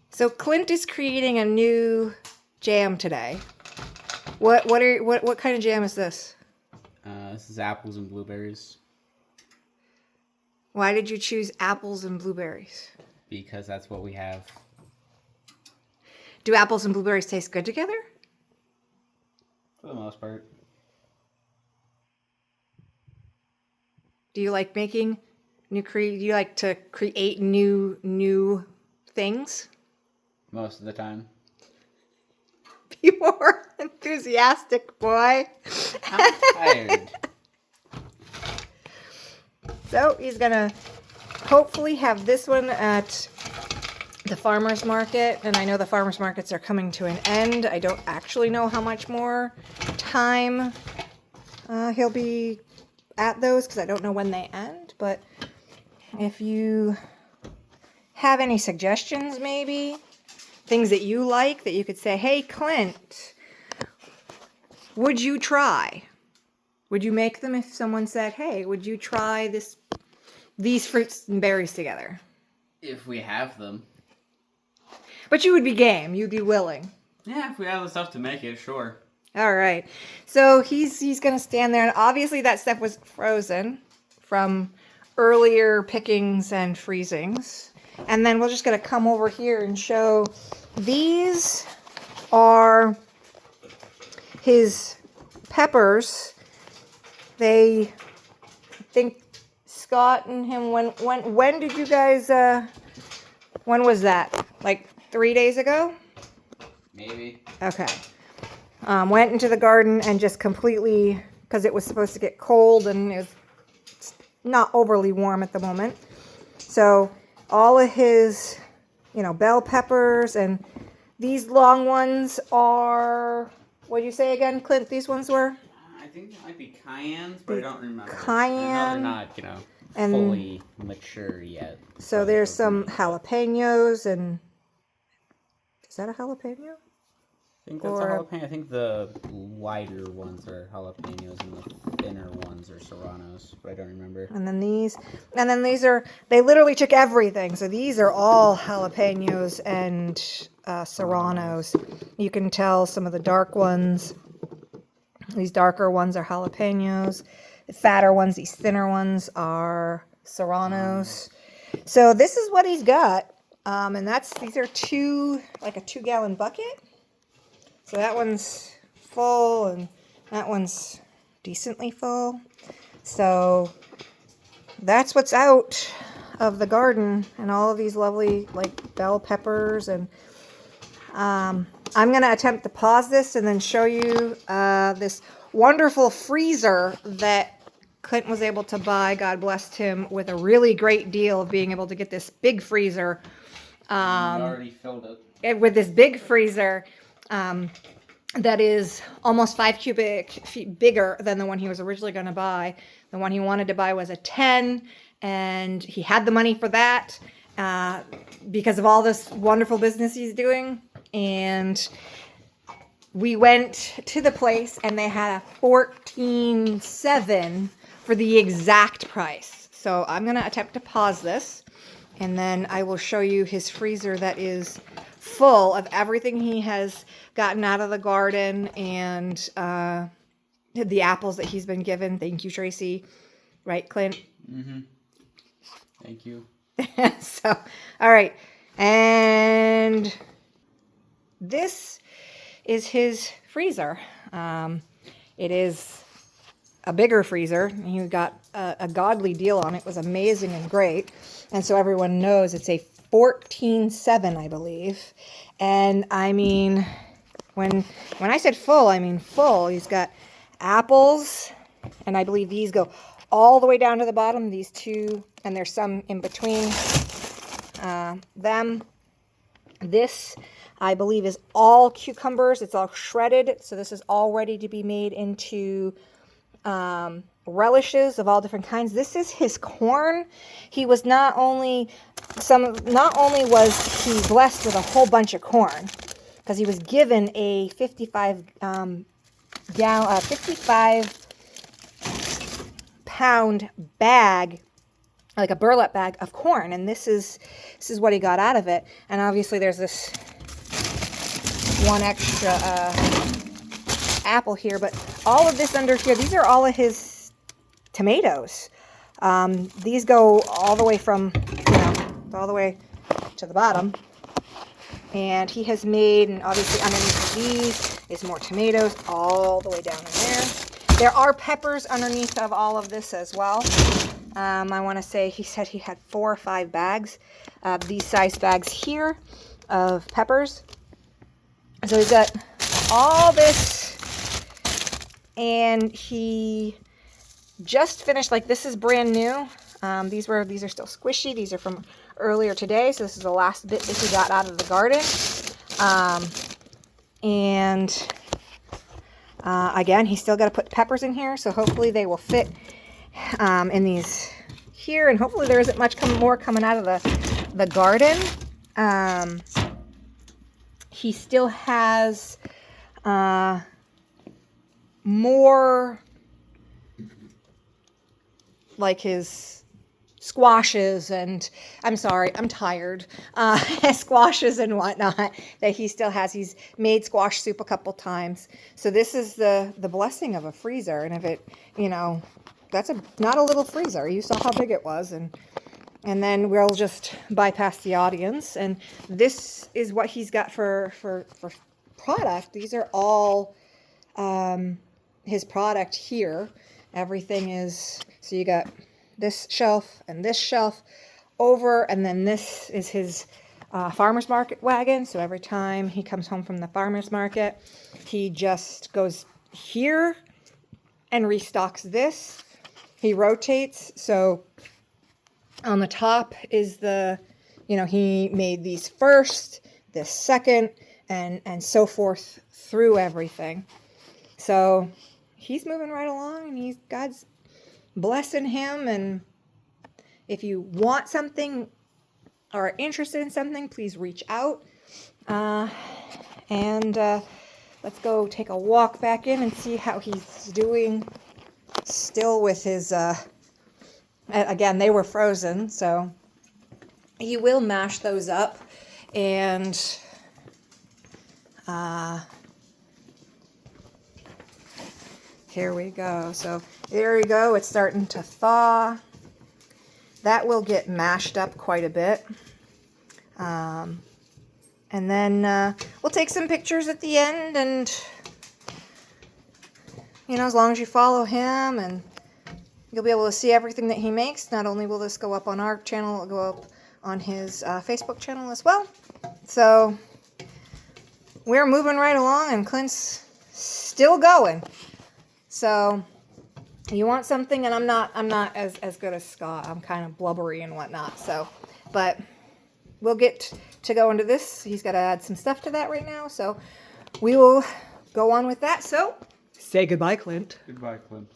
So Clint is creating a new jam today. What kind of jam is this? This is apples and blueberries. Why did you choose apples and blueberries? Because that's what we have. Do apples and blueberries taste good together? For the most part. Do you like making do you like to create new things? Most of the time. Be more enthusiastic, boy. I'm tired. So he's gonna hopefully have this one at the farmer's market, and I know the farmer's markets are coming to an end. I don't actually know how much more time he'll be at those because I don't know when they end, but if you have any suggestions, maybe things that you like that you could say, hey Clint, would you try? Would you make them if someone said, hey, would you try these fruits and berries together? If we have them. But you would be game. You'd be willing. Yeah, if we have the stuff to make it, sure. All right. So he's going to stand there. And obviously that stuff was frozen from earlier pickings and freezings. And then we're just going to come over here and show these are his peppers. I think Scott and him, when did you guys, when was that? Like 3 days ago? Maybe. Okay. Went into the garden and just completely, because it was supposed to get cold and it was not overly warm at the moment. So all of his, bell peppers, and these long ones are, what did you say again, Clint, these ones were? I think it might be cayennes, but I don't remember. Cayenne. I know they're not, fully mature yet. So there's some jalapenos, and is that a jalapeno? I think that's a jalapeno. I think the wider ones are jalapenos and the thinner ones are serranos, but I don't remember. And then these are, they literally took everything. So these are all jalapenos and serranos. You can tell some of the dark ones. These darker ones are jalapenos. The fatter ones, these thinner ones are serranos. So this is what he's got. And these are a 2-gallon bucket. So that one's full and that one's decently full. So that's what's out of the garden, and all of these lovely bell peppers. And I'm going to attempt to pause this and then show you this wonderful freezer that Clint was able to buy. God blessed him with a really great deal of being able to get this big freezer. We already filled it. With this big freezer that is almost 5 cubic feet bigger than the one he was originally going to buy. The one he wanted to buy was a 10, and he had the money for that because of all this wonderful business he's doing. And we went to the place, and they had a 14.7 for the exact price. So I'm going to attempt to pause this, and then I will show you his freezer that is full of everything he has gotten out of the garden and the apples that he's been given. Thank you, Tracy. Right, Clint? Mm-hmm. Thank you. So, all right. And this is his freezer. It is a bigger freezer. He got a godly deal on it. It was amazing and great. And so everyone knows it's a 14.7, I believe. And I mean, when I said full, I mean full. He's got apples, and I believe these go all the way down to the bottom, these two, and there's some in between them. This, I believe, is all cucumbers. It's all shredded, so this is all ready to be made into relishes of all different kinds. This is his corn. He was not only was he blessed with a whole bunch of corn, because he was given a 55 pound bag like a burlap bag of corn, and this is what he got out of it. And obviously there's this one extra apple here, but all of this under here, these are all of his tomatoes. These go all the way from, all the way to the bottom. And he has made, and obviously underneath of these is more tomatoes all the way down in there. There are peppers underneath of all of this as well. I want to say he said he had 4 or 5 bags, these size bags here of peppers. So he's got all this, and he just finished, like, this is brand new. These are still squishy. These are from earlier today, so this is the last bit that he got out of the garden. Again, he's still got to put peppers in here, so hopefully they will fit in these here, and hopefully there isn't much more coming out of the garden. He still has more, like his squashes, and I'm sorry, I'm tired, squashes and whatnot that he still has. He's made squash soup a couple times. So this is the blessing of a freezer. And if it, that's not a little freezer. You saw how big it was. And then we'll just bypass the audience. And this is what he's got for product. These are all his product here. Everything is, so you got this shelf and this shelf over, and then this is his farmer's market wagon. So every time he comes home from the farmer's market, he just goes here and restocks this. He rotates. So on the top is the, he made these first, this second, and so forth through everything. So he's moving right along, and God's blessing him. And if you want something or are interested in something, please reach out. Let's go take a walk back in and see how he's doing still with his, again, they were frozen, so he will mash those up. And here we go. So there we go. It's starting to thaw. That will get mashed up quite a bit. And then we'll take some pictures at the end. And, as long as you follow him, and you'll be able to see everything that he makes. Not only will this go up on our channel, it'll go up on his Facebook channel as well. So we're moving right along, and Clint's still going. So you want something, and I'm not as good as Scott. I'm kind of blubbery and whatnot. So, but we'll get to go into this. He's got to add some stuff to that right now. So we will go on with that. So say goodbye, Clint. Goodbye, Clint.